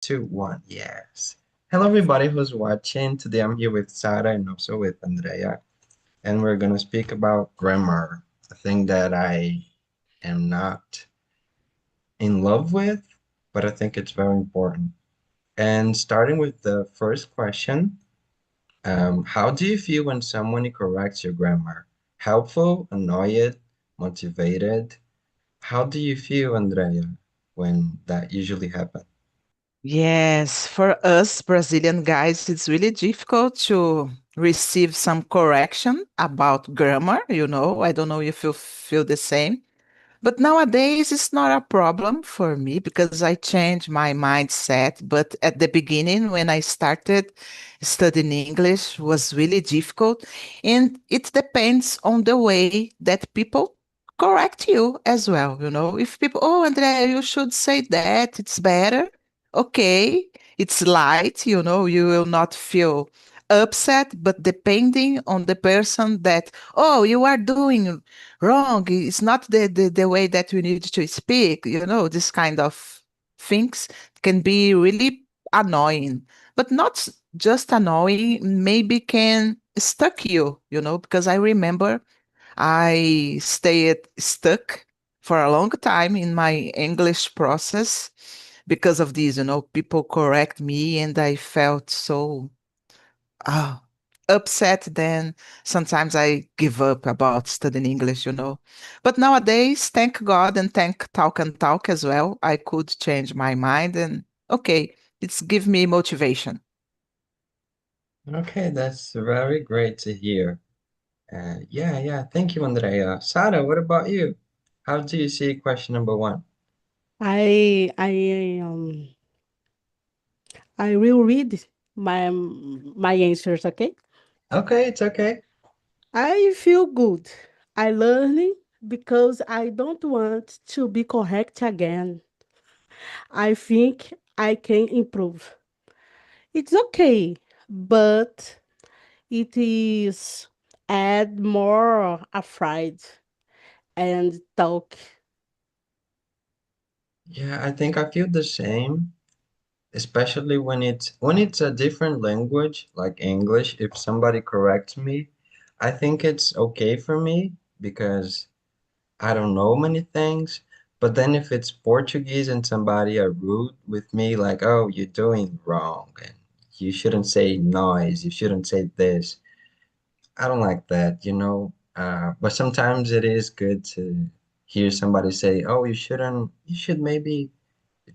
Two, one, yes. Hello, everybody who's watching. Today I'm here with Sarah and also with Andrea, and we're gonna speak about grammar, a thing that I am not in love with, but I think it's very important. And starting with the first question, how do you feel when someone corrects your grammar? Helpful, annoyed, motivated? How do you feel, Andrea, when that usually happens? Yes, for us Brazilian guys, it's really difficult to receive some correction about grammar. I don't know if you feel the same. But nowadays, it's not a problem for me because I changed my mindset. But at the beginning, when I started studying English, was really difficult. And it depends on the way that people correct you as well. If people, oh, Andrea, you should say that, it's better. Okay, it's light, you will not feel upset, but depending on the person that, oh, you are doing wrong. It's not the way that you need to speak. This kind of things can be really annoying, but not just annoying, maybe can stuck you, because I remember I stayed stuck for a long time in my English process because of this, people correct me and I felt so ah, upset, then sometimes I give up about studying English. But nowadays, thank God and thank Talk and Talk as well, I could change my mind and okay, it's give me motivation. Okay, that's very great to hear. Yeah. Thank you, Andrea. Sarah, what about you? How do you see question number one? I I um I will read my answers, okay? Okay, it's okay. I feel good. I learning because I don't want to be correct again. I think I can improve. It's okay, but it is add more afraid and talk. Yeah, I think I feel the same, especially when it's a different language like English. If somebody corrects me, I think it's okay for me because I don't know many things. But then if it's Portuguese and somebody are rude with me, like, oh, you're doing wrong, and you shouldn't say noise, you shouldn't say this. I don't like that. But sometimes it is good to hear somebody say, oh, you should maybe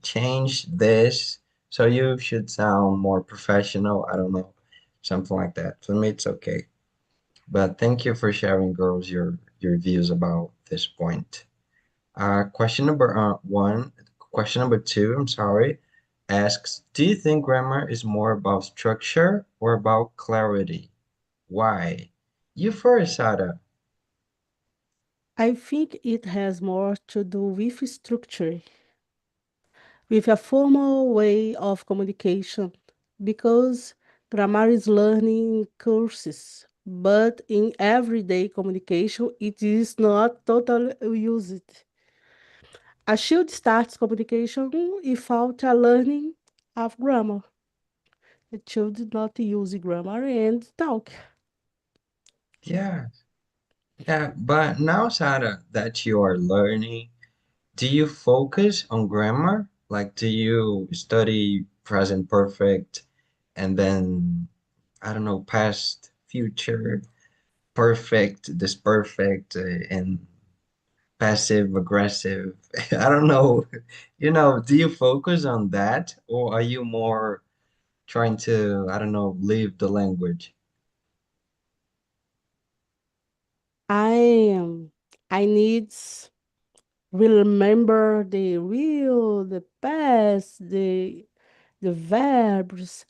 change this. So you should sound more professional. I don't know, something like that. For me, it's okay. But thank you for sharing, girls, your views about this point. Question number one, question number two, I'm sorry, asks, do you think grammar is more about structure or about clarity? Why? You first, Sada. I think it has more to do with structure, with a formal way of communication, because grammar is learning courses, but in everyday communication, it is not totally used. A child starts communication without a learning of grammar. The child did not use grammar and talk. Yeah, yeah. But now, Sada, that you are learning, do you focus on grammar? Like, do you study present perfect and then, I don't know, past, future, perfect, disperfect, and passive aggressive? I don't know. Do you focus on that or are you more trying to, I don't know, live the language? I I need remember the past, the verbs,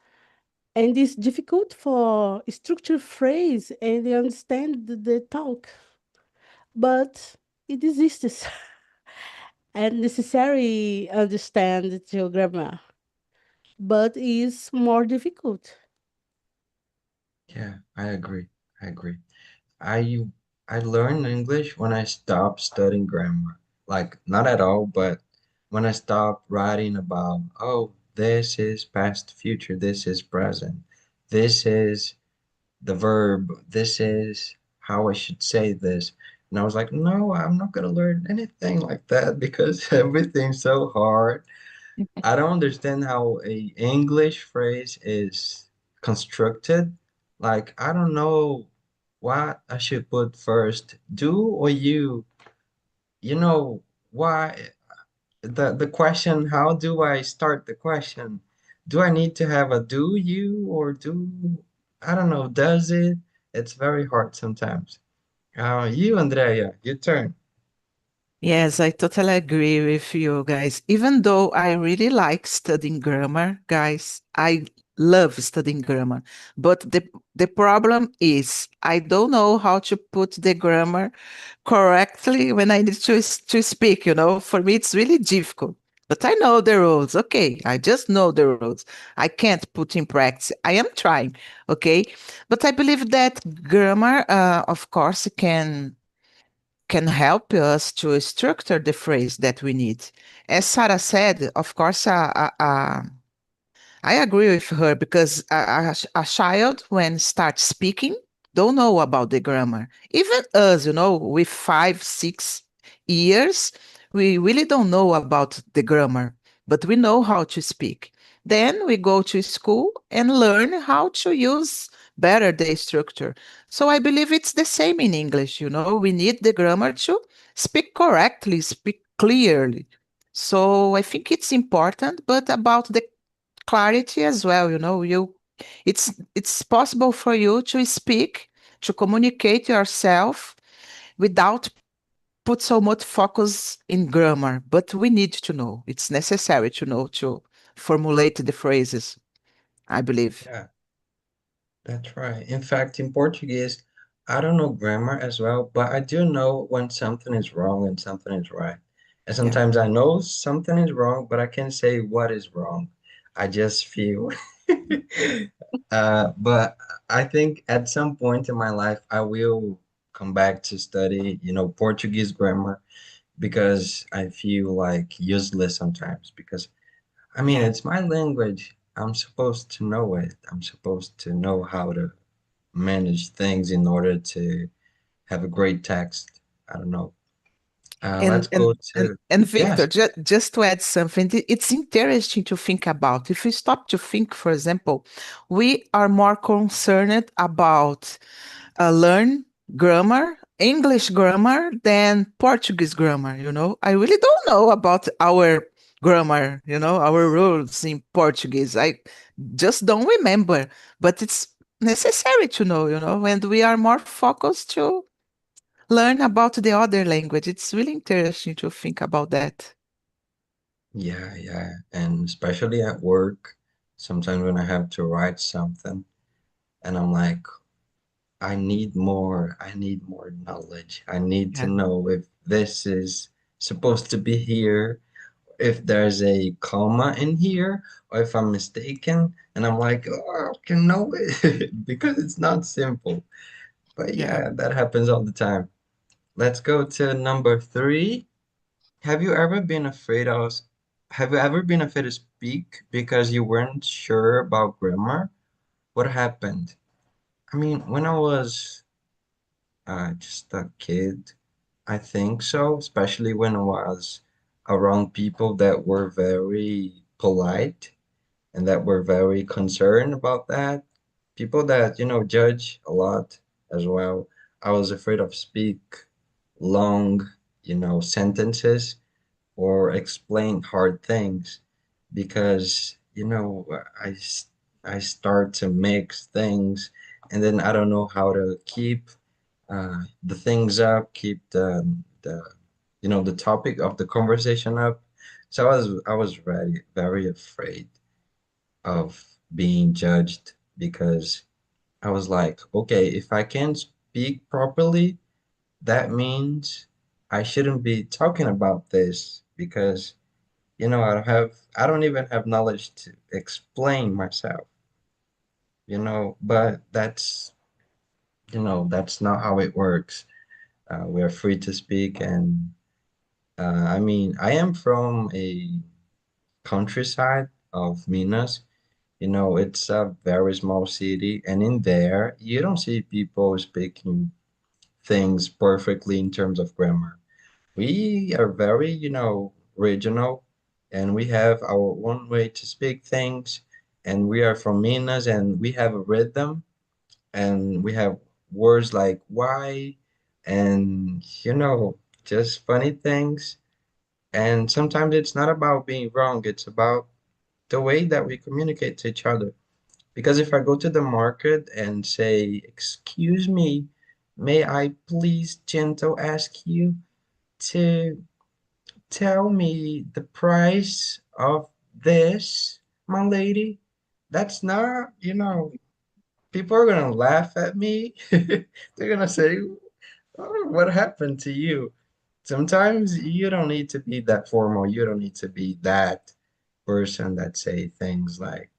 and it's difficult for structure phrase and understand the talk, but it exists and necessary understand the grammar, but is more difficult. Yeah, I agree. I agree. I I learned English when I stopped studying grammar. Like not at all, but when I stopped writing about, oh, this is past, future, this is present, this is the verb, this is how I should say this. And I was like, no, I'm not gonna learn anything like that because everything's so hard. I don't understand how a English phrase is constructed. Like, I don't know what I should put first, do or you. You know, why the question, how do I start the question? Do I need to have a do you or do I don't know, does it? It's very hard sometimes. You, Andrea, your turn. Yes, I totally agree with you guys. Even though I really like studying grammar, guys, I love studying grammar. But the problem is I don't know how to put the grammar correctly when I need to speak, you know. For me, it's really difficult. But I know the rules. Okay, I just know the rules. I can't put in practice. I am trying, okay? But I believe that grammar, of course, can help us to structure the phrase that we need. As Sarah said, of course, I agree with her because a child, when starts speaking, don't know about the grammar. Even us, you know, with 5, 6 years, we really don't know about the grammar, but we know how to speak. Then we go to school and learn how to use better the structure. So I believe it's the same in English, you know, we need the grammar to speak correctly, speak clearly. So I think it's important, but about the clarity as well, you know, it's possible for you to speak, to communicate yourself without put so much focus in grammar, but we need to know, it's necessary to know to formulate the phrases, I believe. Yeah, that's right. In fact, in Portuguese, I don't know grammar as well, but I do know when something is wrong and something is right. And Yeah. sometimes I know something is wrong, but I can't say what is wrong. I just feel. But I think at some point in my life, I will come back to study, Portuguese grammar because I feel like useless sometimes because I mean, Yeah. it's my language. I'm supposed to know it. I'm supposed to know how to manage things in order to have a great text. I don't know. And Let's go to, and yes. Victor, just to add something, it's interesting to think about. If we stop to think, for example, we are more concerned about learn grammar, English grammar, than Portuguese grammar. You know, I really don't know about our grammar. You know, our rules in Portuguese. I just don't remember, but it's necessary to know. You know, and we are more focused to learn about the other language. It's really interesting to think about that. Yeah, yeah. And especially at work, sometimes when I have to write something and I'm like, I need more knowledge. I need to Yeah, know if this is supposed to be here, if there's a comma in here or if I'm mistaken. And I'm like, oh, I can know it because it's not simple. But yeah. yeah, that happens all the time. Let's go to number three. Have you ever been afraid of, have you ever been afraid to speak because you weren't sure about grammar? What happened? I mean, when I was just a kid, I think so, especially when I was around people that were very polite and that were very concerned about that. People that, judge a lot as well. I was afraid of speak long, sentences or explain hard things because, I start to mix things and then I don't know how to keep the things up, keep the topic of the conversation up. So I was very, very afraid of being judged because I was like, okay, if I can't speak properly, that means I shouldn't be talking about this because, I don't even have knowledge to explain myself, but that's not how it works. We're free to speak and I mean, I am from a countryside of Minas. You know, it's a very small city, and in there, you don't see people speaking things perfectly in terms of grammar. We are very, regional, and we have our own way to speak things, and we are from Minas, and we have a rhythm, and we have words like why, and, just funny things. And sometimes it's not about being wrong, it's about the way that we communicate to each other. Because if I go to the market and say, "Excuse me, may I please gentle ask you to tell me the price of this, my lady?" That's not, people are gonna laugh at me. They're gonna say, "Oh, what happened to you?" Sometimes you don't need to be that formal. You don't need to be that person that say things like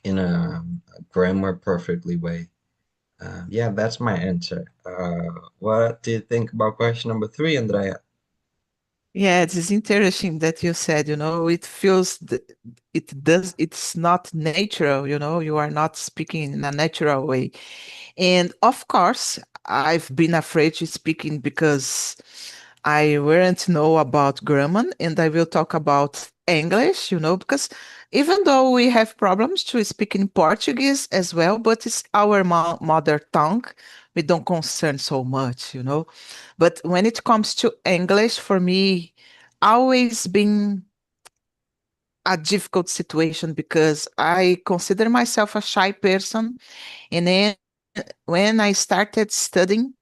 in a grammar perfectly way. Yeah, that's my answer. What do you think about question number three, Andrea? Yeah, it is interesting that you said, it feels, it's not natural, you are not speaking in a natural way. And of course, I've been afraid to speaking because I weren't know about grammar, and I will talk about English, because even though we have problems to speak in Portuguese as well, but it's our mother tongue, we don't concern so much. But when it comes to English, for me, always been a difficult situation because I consider myself a shy person. And then when I started studying,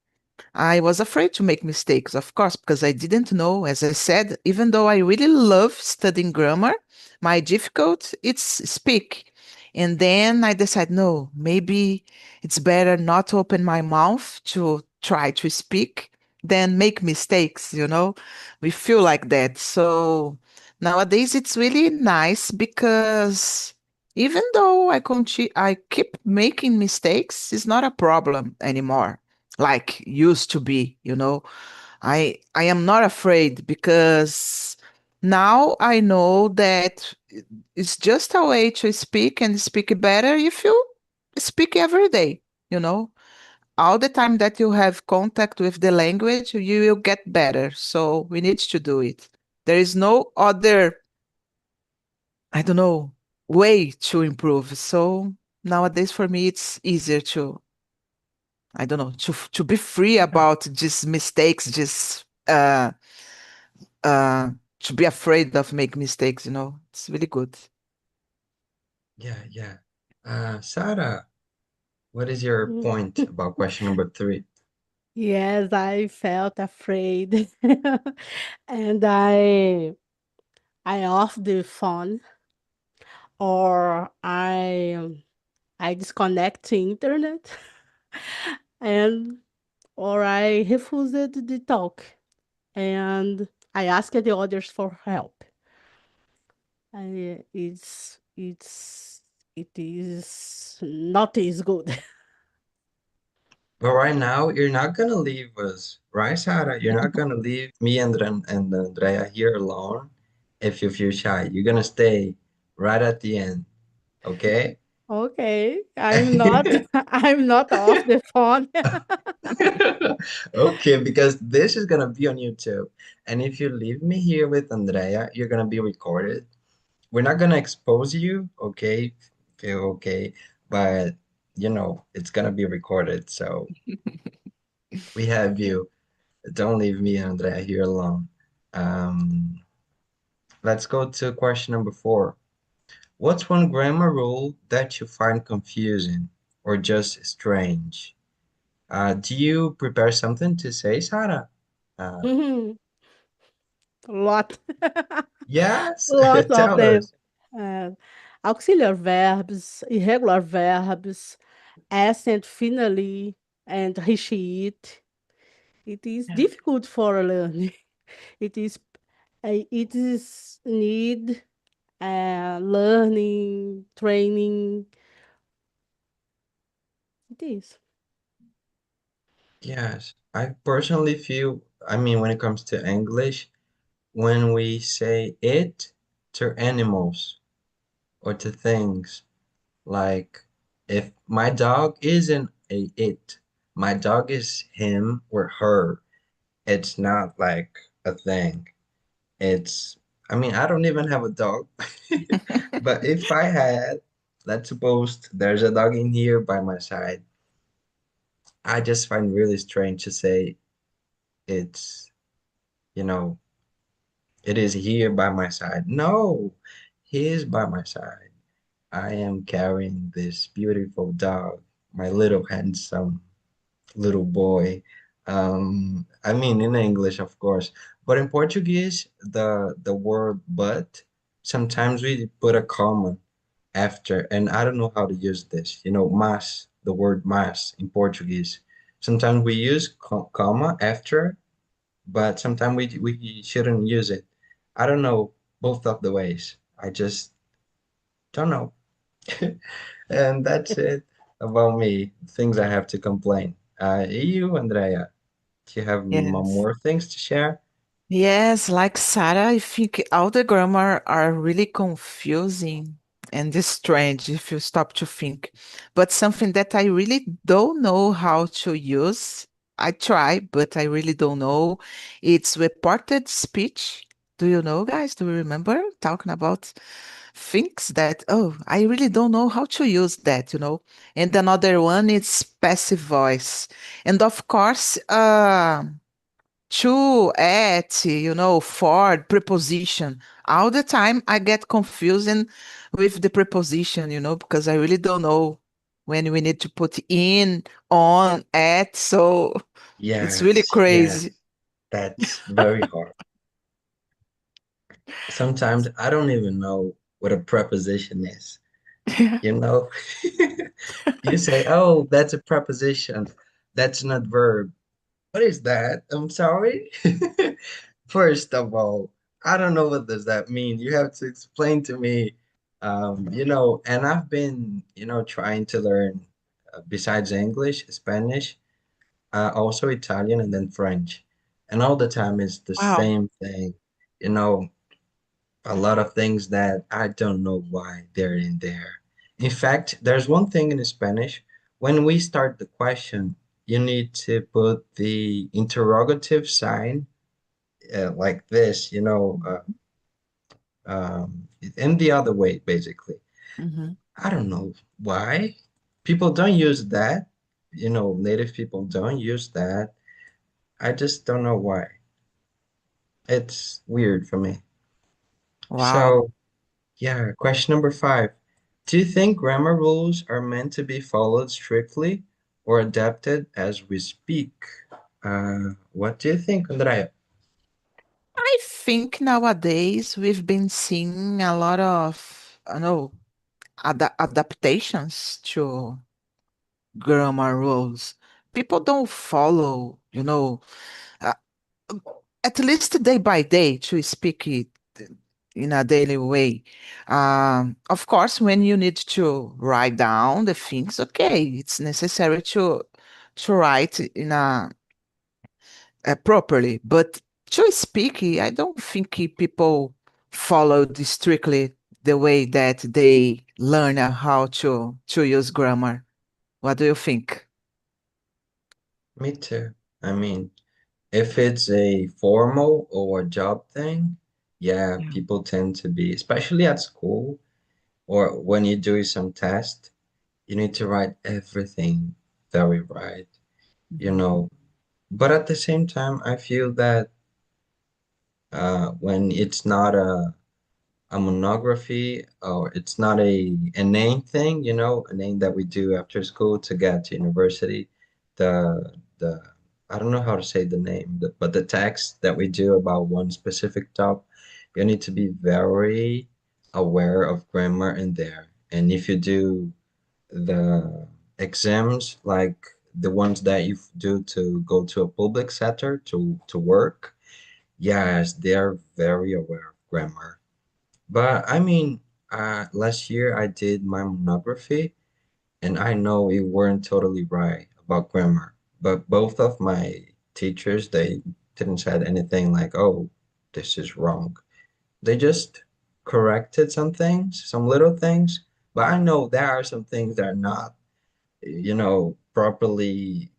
I was afraid to make mistakes, of course, because I didn't know. As I said, even though I really love studying grammar, my difficult it's speak. And then I decided, no, maybe it's better not to open my mouth to try to speak than make mistakes. We feel like that. So nowadays it's really nice because even though I keep making mistakes, it's not a problem anymore like used to be. I am not afraid because now I know that it's just a way to speak and speak better if you speak every day, you know. All the time that you have contact with the language, you will get better. So we need to do it. There is no other, I don't know, way to improve. So nowadays for me it's easier to, I don't know, to be free about just mistakes, just uh to be afraid of make mistakes. It's really good. Yeah, yeah. Sarah, what is your Mm. point about question number three? Yes, I felt afraid. And I off the phone, or I disconnect the internet, and or I refused the talk, and I asked the others for help. It is not as good. But right now, you're not gonna leave us, right, Sarah? You're not gonna leave me and Andrea here alone if you feel shy. You're gonna stay right at the end, okay? Okay, I'm not I'm not off the phone. Okay, because this is gonna be on YouTube. And if you leave me here with Andrea, you're gonna be recorded. We're not gonna expose you, okay? Feel okay, but it's gonna be recorded. So we have you. Don't leave me and Andrea here alone. Um, let's go to question number four. What's one grammar rule that you find confusing or just strange? Do you prepare something to say, Sarah? Uh, Mhm. Lot. yes, Lot of tell them. us. Uh, Auxiliary verbs, irregular verbs, accent finally, and recheat. It is difficult for learning. It is it is need learning, training. It is. Yes, I personally feel, I mean, when it comes to English, when we say it to animals. or to things. Like if my dog isn't a it, my dog is him or her. It's not like a thing. It's, I mean, I don't even have a dog. But if I had, let's suppose there's a dog in here by my side, I just find really strange to say it's, you know, it is here by my side. No, he is by my side. I am carrying this beautiful dog, my little handsome little boy. I mean in English, of course, but in Portuguese, the word but sometimes we put a comma after, and I don't know how to use this. You know, mas, the word mas in Portuguese. Sometimes we use comma after, but sometimes we shouldn't use it. I don't know both of the ways. I just don't know. And that's it about me. Things I have to complain. You, Andrea, do you have Yes. more things to share? Yes, like Sarah, I think all the grammar are really confusing and strange if you stop to think. But something that I really don't know how to use, I try, but I really don't know. It's reported speech. Do you know, guys? Do you remember talking about things that, oh, I really don't know how to use that? And another one is passive voice. And of course, to, at, for, preposition. All the time I get confusing with the preposition, because I really don't know when we need to put in, on, at. So it's really Yes, crazy. yes. That's very hard. Sometimes I don't even know what a preposition is. Yeah. You know, you say, "Oh, that's a preposition. That's not verb." What is that? I'm sorry. First of all, I don't know what does that mean. You have to explain to me. And I've been, trying to learn besides English, Spanish, also Italian and then French. And all the time it's the Wow. same thing. You know, a lot of things that I don't know why they're in there. In fact, there's one thing in Spanish. When we start the question, you need to put the interrogative sign like this, in the other way, basically. Mhm. I don't know why. People don't use that. Native people don't use that. I just don't know why. It's weird for me. Wow. So, yeah, question number 5. Do you think grammar rules are meant to be followed strictly or adapted as we speak? What do you think, Andrea? I think nowadays we've been seeing a lot of, I know, adaptations to grammar rules. People don't follow, uh, at least day by day to speak it in a daily way. Of course, when you need to write down the things, okay, it's necessary to write in a properly. But to speak, I don't think people follow this strictly the way that they learn how to use grammar. What do you think? Me too. I mean, if it's a formal or job thing, yeah, Yeah. people tend to be, especially at school or when you're doing some test, you need to write everything very right, you Mhm. know. But at the same time, I feel that when it's not a monography or it's not a name thing, a name that we do after school to get to university. The I don't know how to say the name, but the text that we do about one specific topic, you need to be very aware of grammar in there. And if you do the exams like the ones that you do to go to a public sector to work, yes, they are very aware of grammar. But I mean, last year I did my monography, and I know it weren't totally right about grammar. But both of my teachers, they didn't said anything like, "Oh, this is wrong." They just corrected some things, some little things, but I know there are some things that are not, properly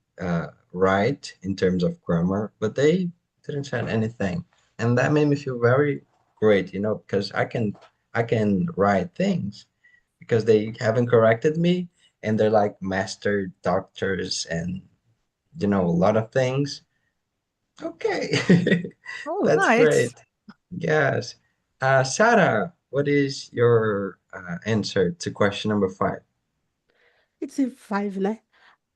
right in terms of grammar, but they didn't say anything. And that made me feel very great, because I can write things because they haven't corrected me and they're like master doctors and a lot of things. Okay. Oh, That's nice. great. Yes. Sarah, what is your answer to question number five? It's a five, né?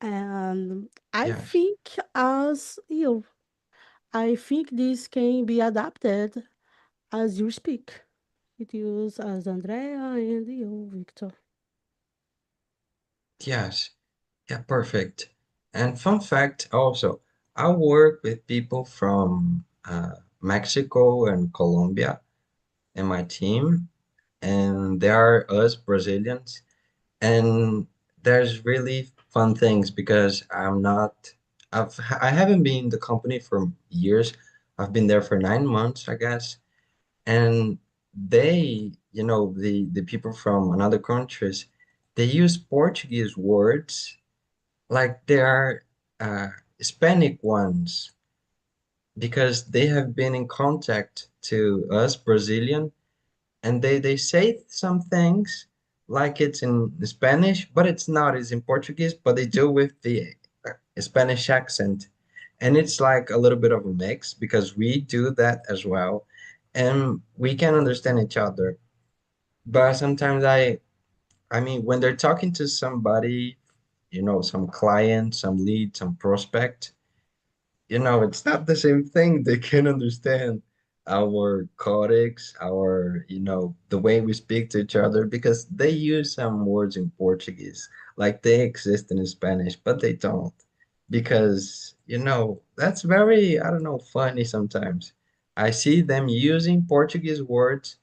And I Yes. think as you, I think this can be adapted as you speak. It use as Andrea and you, Victor. Yes. Yeah, perfect. And fun fact also, I work with people from Mexico and Colombia in my team, and there are us Brazilians, and there's really fun things because I haven't been in the company for years. I've been there for 9 months, I guess, and the people from another countries, they use Portuguese words like they are uh, Hispanic ones because they have been in contact to us Brazilian, and they say some things like it's in Spanish, but it's not. It's in Portuguese, but they do with the Spanish accent, and it's like a little bit of a mix because we do that as well, and we can understand each other. But sometimes I mean, when they're talking to somebody, some client, some lead, some prospect, it's not the same thing. They can understand our codex, the way we speak to each other because they use some words in Portuguese, like they exist in Spanish, but they don't. Because, that's very, I don't know, funny sometimes. I see them using Portuguese words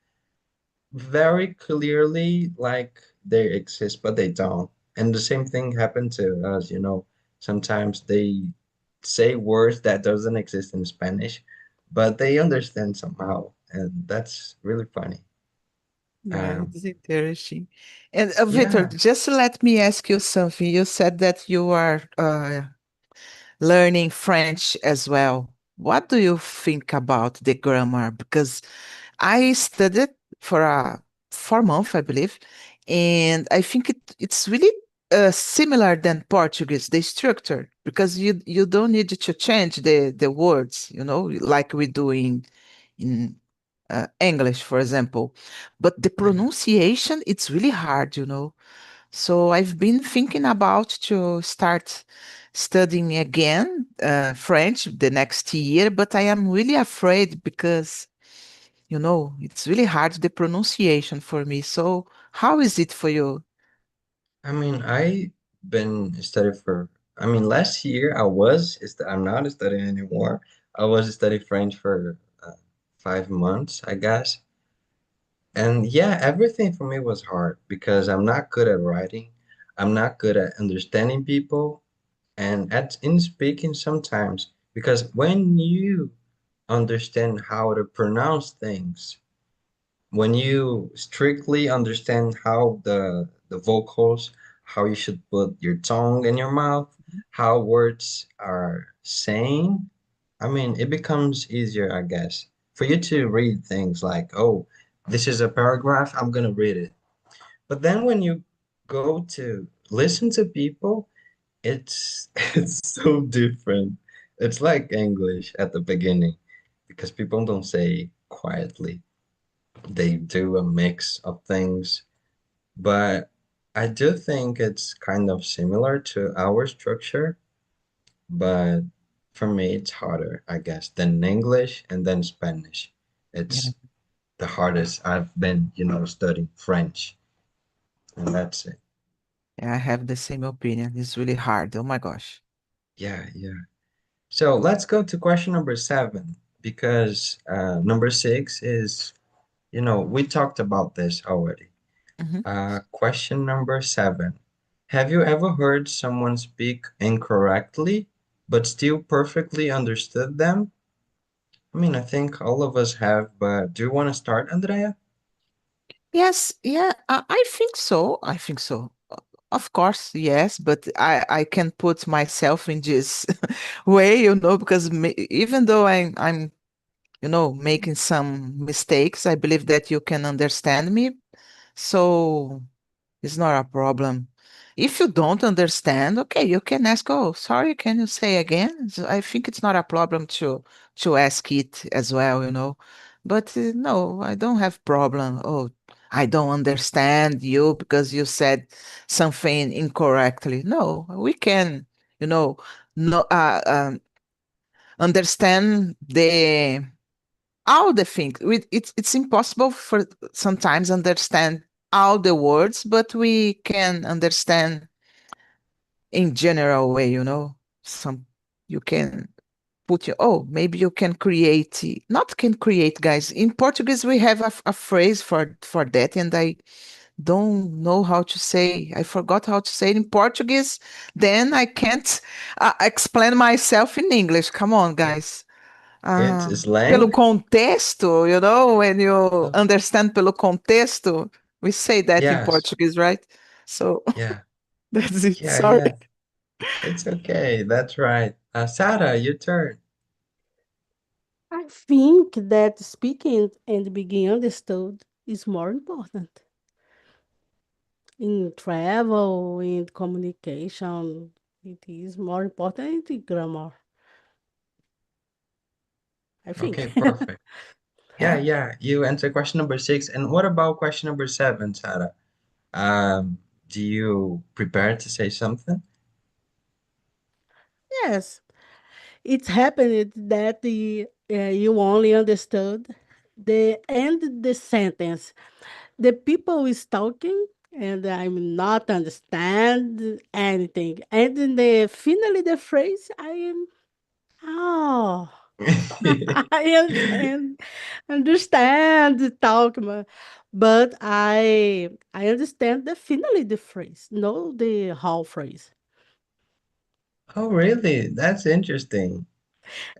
very clearly like they exist, but they don't. And the same thing happened to us. Sometimes they say words that doesn't exist in Spanish, but they understand somehow, and that's really funny. Yeah, Um, it's interesting. And Victor, yeah, just let me ask you something. You said that you are learning French as well. What do you think about the grammar? Because I studied for 4 months, I believe, and I think it's really similar than Portuguese, the structure, because you don't need to change the words, like we do in English, for example. But the yeah. pronunciation, it's really hard, So I've been thinking about to start studying again French the next year, but I am really afraid because it's really hard the pronunciation for me. So how is it for you? I mean, I been studying I mean, last year I'm not studying anymore. I was studying French for 5 months, I guess. And yeah, everything for me was hard because I'm not good at writing. I'm not good at understanding people and at in speaking sometimes because when you understand how to pronounce things, when you strictly understand how the vocals, how you should put your tongue in your mouth, how words are saying, I mean, it becomes easier, I guess, for you to read things like, oh, this is a paragraph, I'm gonna read it. But then when you go to listen to people, it's it's so different. It's like English at the beginning because people don't say quietly. They do a mix of things, but I do think it's kind of similar to our structure, but for me it's harder, I guess, than English and then Spanish. Yeah, It's the hardest. I've been, studying French, and that's it. yeah, I have the same opinion. It's really hard. Oh my gosh. Yeah, yeah. So let's go to question number seven because number six is, we talked about this already. Mhm. Question number seven. Have you ever heard someone speak incorrectly but still perfectly understood them? I mean, I think all of us have, but do you want to start, Andrea? Yes, yeah, I think so. I think so. Of course, yes, but I can put myself in this way, because even though I'm making some mistakes, I believe that you can understand me. So it's not a problem. If you don't understand, okay, you can ask, oh, sorry, can you say again? So I think it's not a problem to ask it as well. But no, I don't have problem. Oh, I don't understand you because you said something incorrectly. No, we can, you know, no, understand the all the things. It's impossible for sometimes understand all the words, but we can understand in general way. Some you can put your, oh, maybe you can create, not can create, guys. In Portuguese, we have a phrase for that, and I don't know how to say. I forgot how to say it in Portuguese. Then I can't explain myself in English. Come on, guys. It's Ah, pelo slang? contexto, when you Oh, understand pelo contexto, we say that in yes. Portuguese, right? So Yeah. that's it. Yeah, Sorry. yeah. It's okay. That's right. Sarah, your turn. I think that speaking and being understood is more important in travel, in communication. It is more important in grammar, I think. Okay, perfect. Yeah, yeah. You answered question number six. And what about question number seven, Sarah? Do you prepare to say something? Yes, it happened that you only understood the end of the sentence. The people is talking and I'm not understand anything. And then finally the phrase I am, oh, I understand the talk, but I understand the finally the phrase, no the whole phrase. Oh, really? That's interesting.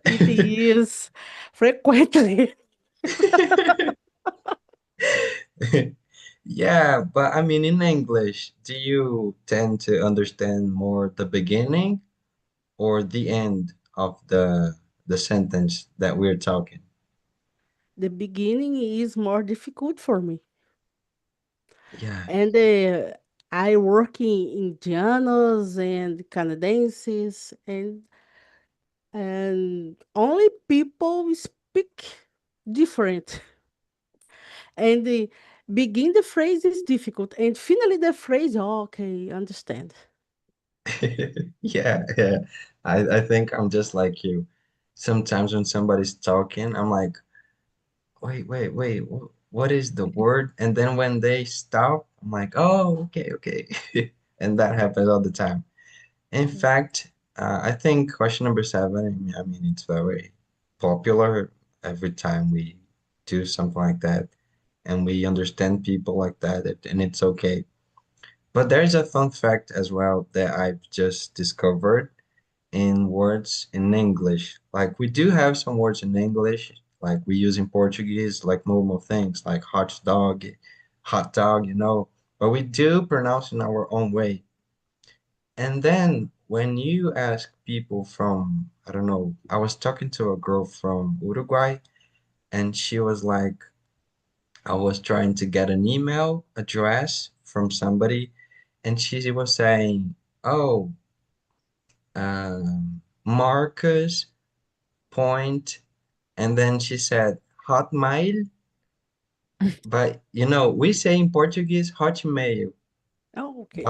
It is frequently. Yeah, but I mean, in English, do you tend to understand more the beginning or the end of the sentence that we're talking? The beginning is more difficult for me. Yeah. And I work in Indianos and Canadenses, and only people speak different. And the begin the phrase is difficult, and finally the phrase, oh, okay, understand. Yeah, yeah. I think I'm just like you. Sometimes when somebody's talking, I'm like, wait, what is the word? And then when they stop, I'm like, oh, okay, okay. And that happens all the time. In fact, I think question number seven, I mean, it's very popular every time we do something like that and we understand people like that, and it's okay. But there's a fun fact as well that I've just discovered in words in English. Like we do have some words in English, like we use in Portuguese, like normal things like hot dog, but we do pronounce in our own way. And then when you ask people from, I don't know, I was talking to a girl from Uruguay and she was like, I was trying to get an email address from somebody and she was saying, oh, Marcus point, and then she said Hotmail, but we say in Portuguese hotmail.com. Oh, okay.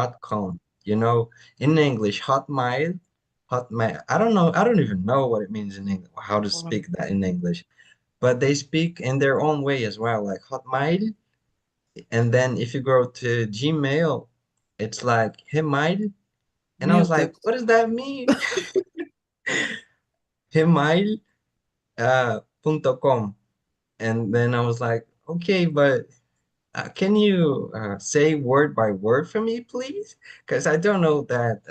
You know, in English, Hotmail. I don't know. I don't even know what it means in English, how to Wow. speak that in English. But they speak in their own way as well, like Hotmail. And then if you go to Gmail, it's like Hemail. And I Meu was like, Deus. what does that mean? Hemail, .com. And then I was like, okay, but can you say word by word for me, please? Because I don't know that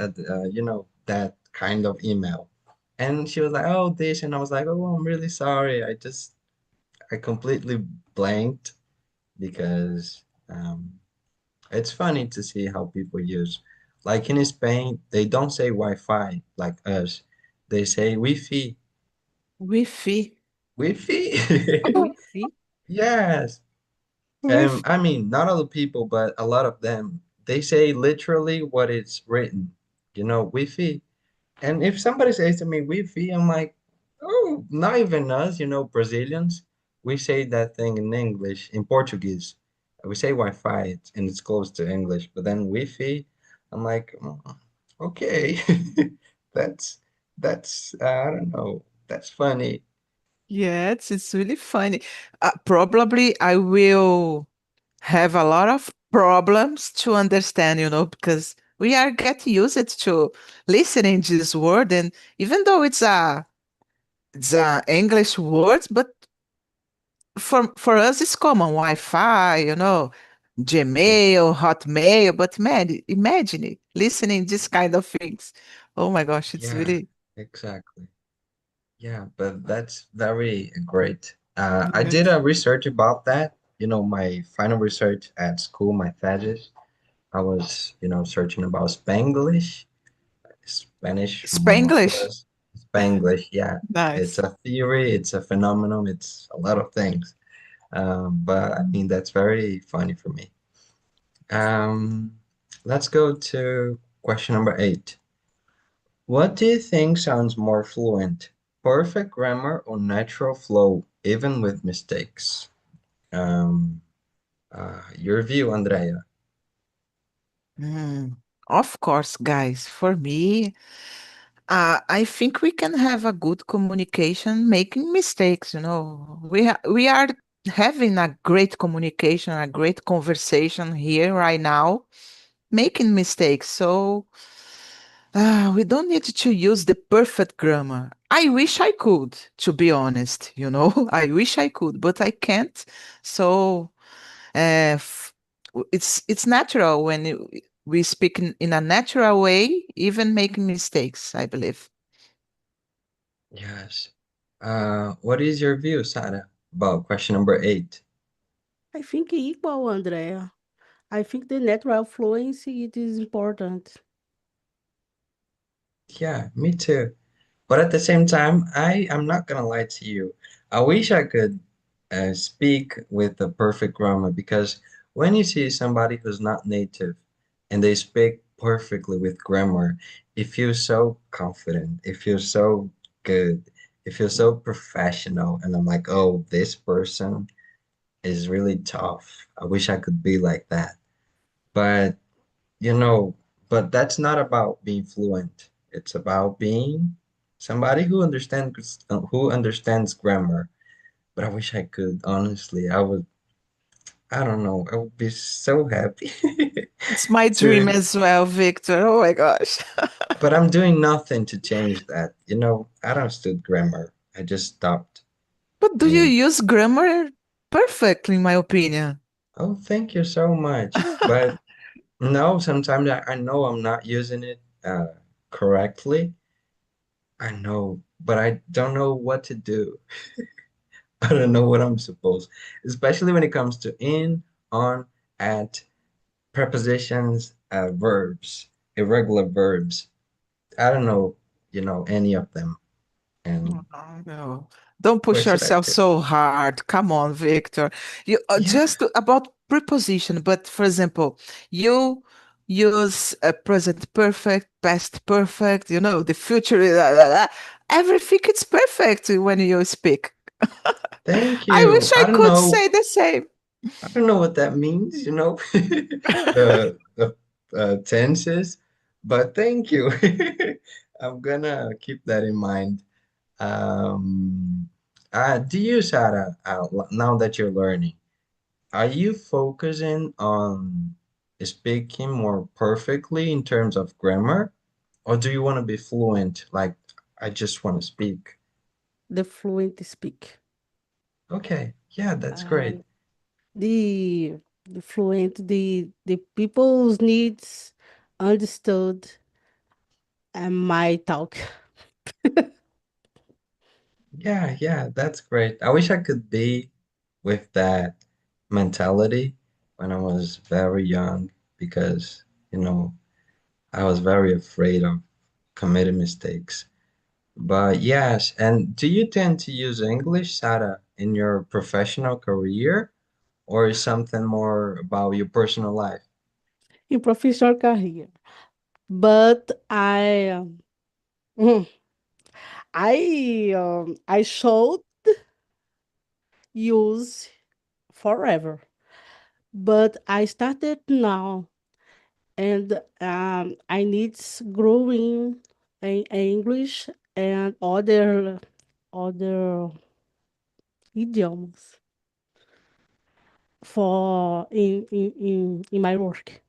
kind of email. And she was like, oh, this. And I was like, oh, I'm really sorry. I completely blanked because Um, it's funny to see how people use, like in Spain, they don't say Wi-Fi like us. They say Wi-Fi. Wi-Fi. Wi-Fi. Wi-Fi. Yes. Wi-Fi. I mean, not all the people, but a lot of them, they say literally what it's written. Wi-Fi. And if somebody says to me Wi-Fi, I'm like, oh, not even us, Brazilians. We say that thing in English, in Portuguese. We say Wi-Fi, and it's close to English. But then Wi-Fi, I'm like, okay, that's I don't know, that's funny. Yeah, it's really funny. Probably I will have a lot of problems to understand, because we are getting used to listening this word, and even though it's a English word, but for us it's common Wi-Fi, Gmail, Hotmail, but man, imagine it, listening this kind of things. Oh my gosh, it's Yeah, really exactly. Yeah, but that's very great. I did yes. a research about that. My final research at school, my thesis. I was, searching about Spanglish, Spanish more for Spanglish. us. Spanglish, yeah. It's Nice. a theory, it's a phenomenon, it's a lot of things. But I mean, that's very funny for me. Um, let's go to question number 8. What do you think sounds more fluent? Perfect grammar or natural flow, even with mistakes? Um, your view, Andrea. Mm, of course, guys. For me, I think we can have a good communication, making mistakes. We are having a great communication, a great conversation here right now, making mistakes. So we don't need to use the perfect grammar. I wish I could, to be honest. I wish I could, but I can't. So it's natural when we speak in a natural way, even making mistakes, I believe. Yes. What is your view, Sarah, about question number 8? I think equal, Andrea. I think the natural fluency it is important. Yeah, me too. But at the same time, I'm not gonna lie to you. I wish I could speak with the perfect grammar because when you see somebody who's not native and they speak perfectly with grammar, it feels so confident. It feels so good. It feels so professional. And I'm like, oh, this person is really tough. I wish I could be like that. But you know, but that's not about being fluent. It's about being somebody who understands grammar. But I wish I could, honestly. I don't know. I would be so happy It's my dream to, as well, Victor. Oh my gosh. but I'm doing nothing to change that. I don't study grammar. I just stopped. But do you And use grammar perfectly, in my opinion? oh, thank you so much. But no, sometimes I know I'm not using it correctly. I know, but I don't know what to do. I don't know what I'm supposed, especially when it comes to in, on, at, prepositions, verbs, irregular verbs. I don't know, any of them. Oh, And no. Don't what push should I yourself do? so hard. Come on, Victor. You Yeah, about preposition, but for example, you use a present perfect, past perfect, the future, everything is perfect when you speak. thank I you. wish I could say the same. I don't know what that means, the tenses, but thank you. I'm gonna keep that in mind. Um, do you, Sarah, now that you're learning, are you focusing on speaking more perfectly in terms of grammar, or do you want to be fluent? Like, I just want to speak. The fluent speak. Okay, yeah, that's Uh, great. the fluent the people's needs understood and my talk. Yeah, yeah, that's great. I wish I could be with that mentality. when I was very young because, you know, I was very afraid of committing mistakes. But yes, and do you tend to use English, Sarah, in your professional career, or is something more about your personal life? in professional career. But mm, I should use forever. But I started now, and I need growing in English and other idioms for in my work.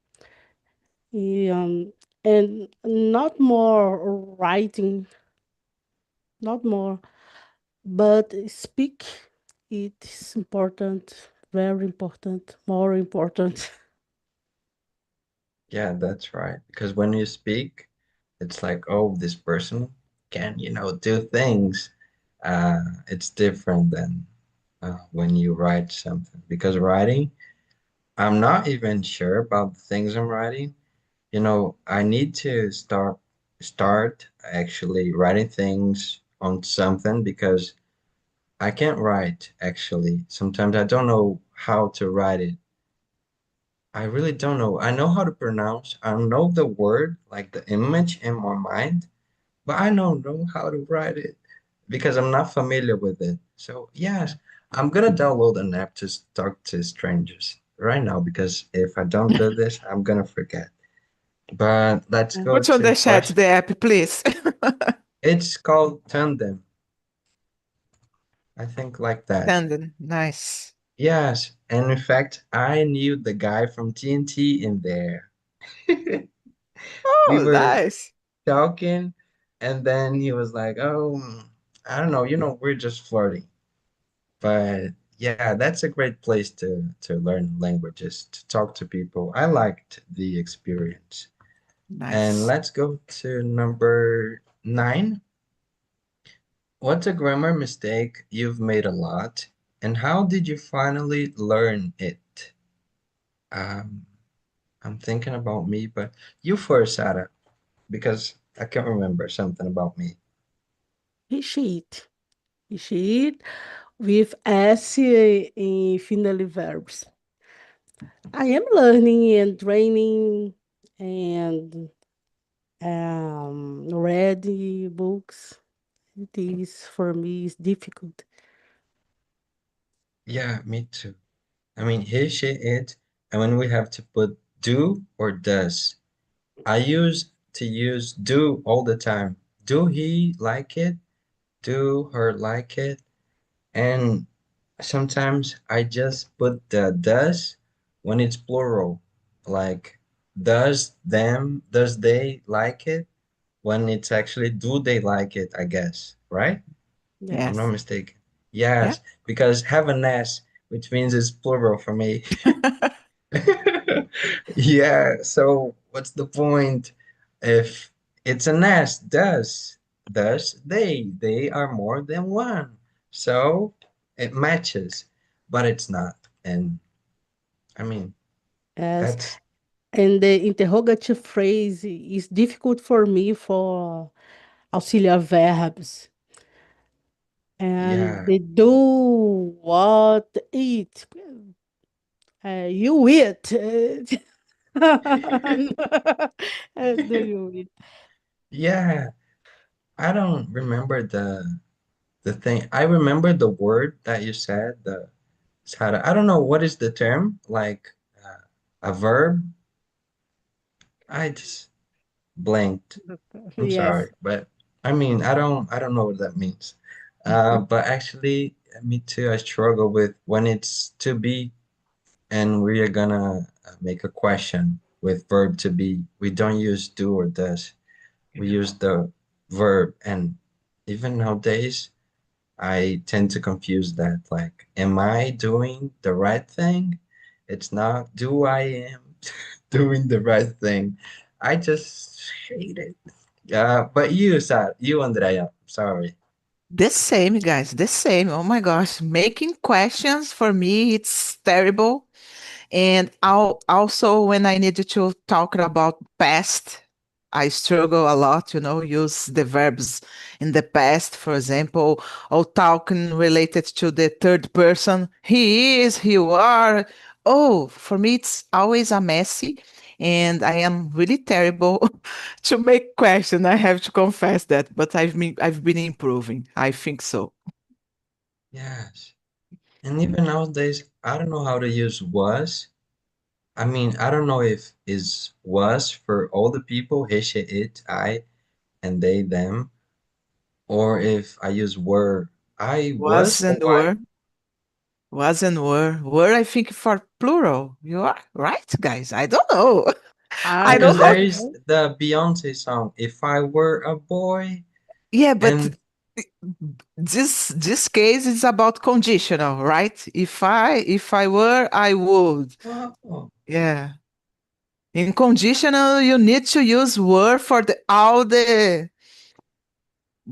Um, and not more writing, not more, but speak. It is important, very important, more important. Yeah, that's right. Because when you speak, it's like, oh, this person can, do things. It's different than when you write something. Because writing, I'm not even sure about the things I'm writing. I need to start actually writing things on something because I can't write actually. Sometimes I don't know how to write it. I really don't know. I know how to pronounce. I know the word, like the image in my mind, but I don't know how to write it because I'm not familiar with it. So yes, I'm gonna download an app to talk to strangers right now because if I don't do this, I'm gonna forget. But let's go Put on to the chat question. the app, please. It's called Tandem. I think like that. Tandem, nice. Yes, and in fact, I knew the guy from TNT in there. We Oh, were nice. talking, and then he was like, "Oh, I don't know, we're just flirting." But yeah, that's a great place to learn languages, to talk to people. I liked the experience. And Nice. let's go to number 9. What's a grammar mistake you've made a lot, and how did you finally learn it? Um, I'm thinking about me, but you first, Sarah, because I can't remember something about me. Recheat. Recheat with S in final verbs. I am learning and training and reading books. It is for me is difficult. Yeah, me too. I mean, he, she, it, and when we have to put do or does, I used to use do all the time. Do he like it? Do her like it? And sometimes I just put the does when it's plural, like does they like it? When it's actually do they like it, I guess, right? I'm not Yes. Yes. mistaken. Yeah. Yes, because have an S, which means it's plural for me. Yeah, so what's the point if it's an S, does they are more than one. So it matches, but it's not. And I mean, Yes. that's And the interrogative phrase is difficult for me for auxiliary verbs. And yeah. they do what eat. You eat. Do you eat? Yeah, I don't remember the thing. I remember the word that you said, the Sara. I don't know what is the term, like a verb. I just blanked. I'm Yes. sorry, but I mean, I don't know what that means. But actually, me too. I struggle with when it's to be, and we are gonna make a question with verb to be. We don't use do or does. We use the verb, and even nowadays, I tend to confuse that. Like, am I doing the right thing? It's not, do I am doing the right thing? I just hate it. But you, Andrea, sorry. The same, guys, the same. Oh my gosh. Making questions for me, it's terrible. And also when I needed to talk about past, I struggle a lot, use the verbs in the past, for example, or talking related to the third person. He is, you are. Oh, for me, it's always a messy, and I am really terrible to make question. I have to confess that, but I've been improving. I think so. Yes. And even nowadays, I don't know how to use was. I mean, I don't know if is was for all the people, he, she, it, I, and they, them, or if I use were. I Was was or and I. were, was and were. Were, I think, for plural. You are right, guys. I don't know. I I know Because how. there don't is know. the Beyonce song, If I Were a Boy, Yeah, but and this case is about conditional, right? If I were, I would. oh, Yeah. In conditional, you need to use were for all the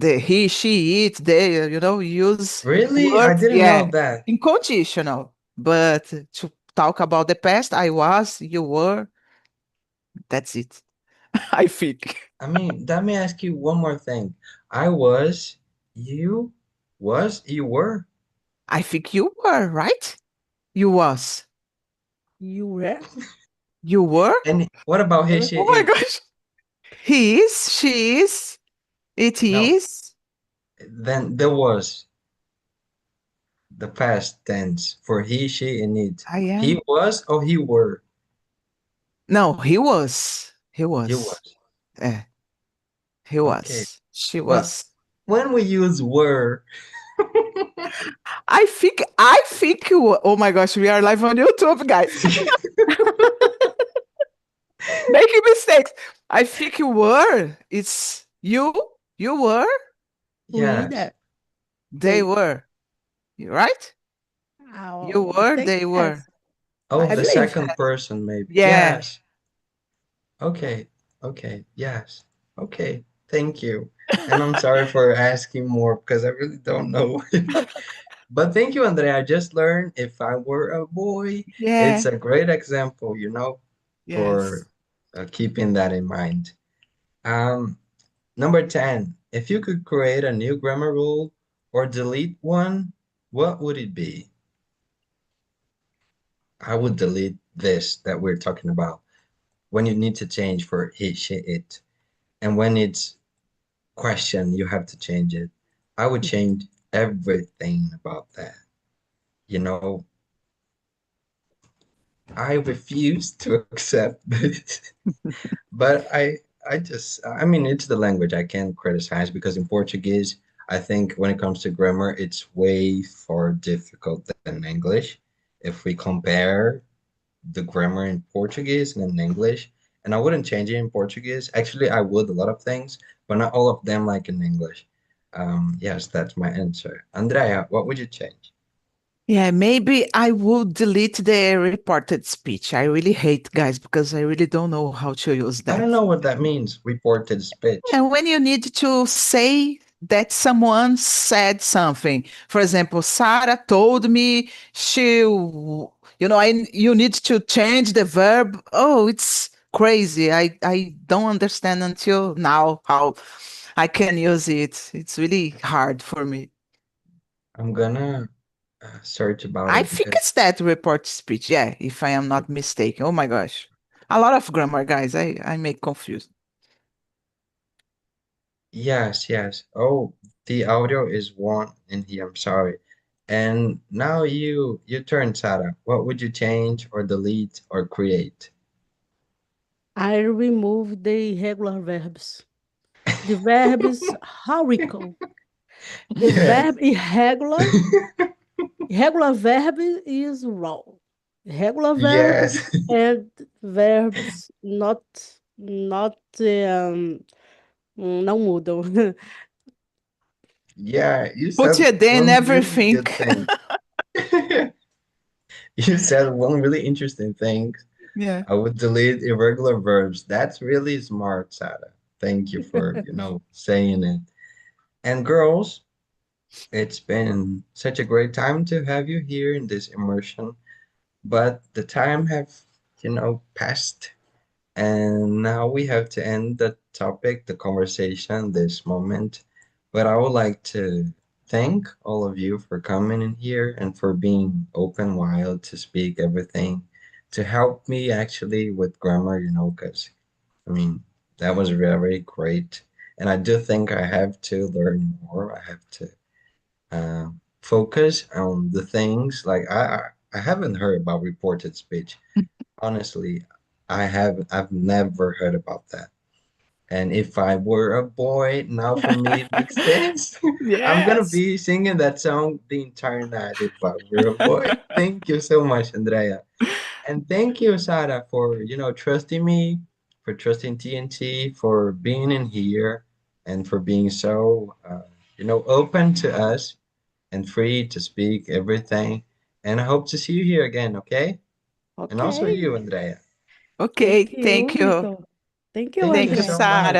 he, she, it, they, use really? I words. didn't know Yeah. that. In conditional. But to talk about the past, I was, you were, that's it. I think. I mean, let me ask you one more thing. I was, you were, I think you were, right? You was. You were? You were? and what about he, Sorry. she, Oh my it? gosh. He is, she is, it No, is. then there was the past tense for he, she, and it. I He am. was or he were? No, he was. He He was. was. Eh, he Okay. was. She But was. when we use were, I think oh my gosh, we are live on YouTube, guys. Making mistakes. I think you were. It's you. You were. We yes. that They they. were. You right? You I were. think They were. yes. Oh, I the believe. second person, maybe. Yeah. Yes. Okay. Okay. Yes. Okay. Thank you. And I'm sorry for asking more because I really don't know. But thank you, Andrea. I just learned if I were a boy, it's Yeah. a great example, Yes. for keeping that in mind. Um, Number 10, if you could create a new grammar rule or delete one, what would it be? I would delete this that we're talking about when you need to change for he, she, it. And when it's question, you have to change it. I would change everything about that. You know, I refuse to accept this. But I mean, it's the language I can't criticize because in Portuguese, I think when it comes to grammar, it's way far difficult than English. If we compare the grammar in Portuguese and in English, and I wouldn't change it in Portuguese. Actually, I would a lot of things, but not all of them like in English. Yes, that's my answer. Andrea, what would you change? Yeah, maybe I would delete the reported speech. I really hate guys because I really don't know how to use I don't that. know what that means, reported speech. And when you need to say that someone said something, for example, Sarah told me you need to change the verb. Oh, it's crazy. I don't understand until now how I can use it. It's really hard for me. I'm gonna search about I it think because it's that report speech. Yeah, if I am not mistaken. Oh my gosh. A lot of grammar, guys. I make confused. yes, yes. Oh, the audio is one in here. I'm sorry. And now you turn, Sarah. What would you change or delete or create? I remove the irregular verbs. The verb is hurricle. The Yes. verb irregular verb is wrong. Regular Yes. verbs and verbs not não mudam. Yeah, you Put said your day in one really everything. good thing. You said one really interesting thing. Yeah. I would delete irregular verbs. That's really smart, Sarah. Thank you for, saying it. And girls, it's been such a great time to have you here in this immersion. but the time have, passed, and now we have to end the topic, the conversation, this moment. But I would like to thank all of you for coming in here and for being open, wild to speak everything, to help me actually with grammar, because I mean, that was very great. And I do think I have to learn more. I have to focus on the things like I haven't heard about reported speech. Honestly, I've never heard about that. And if I were a boy, now for me it makes sense. I'm gonna Yes. be singing that song the entire night if I were a boy. Thank you so much, Andrea. And thank you, Sarah, for trusting me, for trusting TNT, for being in here, and for being so open to us and free to speak everything. And I hope to see you here again, okay? And also Ok. you, Andrea. Okay, Thank you, thank you. Vitor. Thank you, Thank Thank you you, so André. much. Sarah.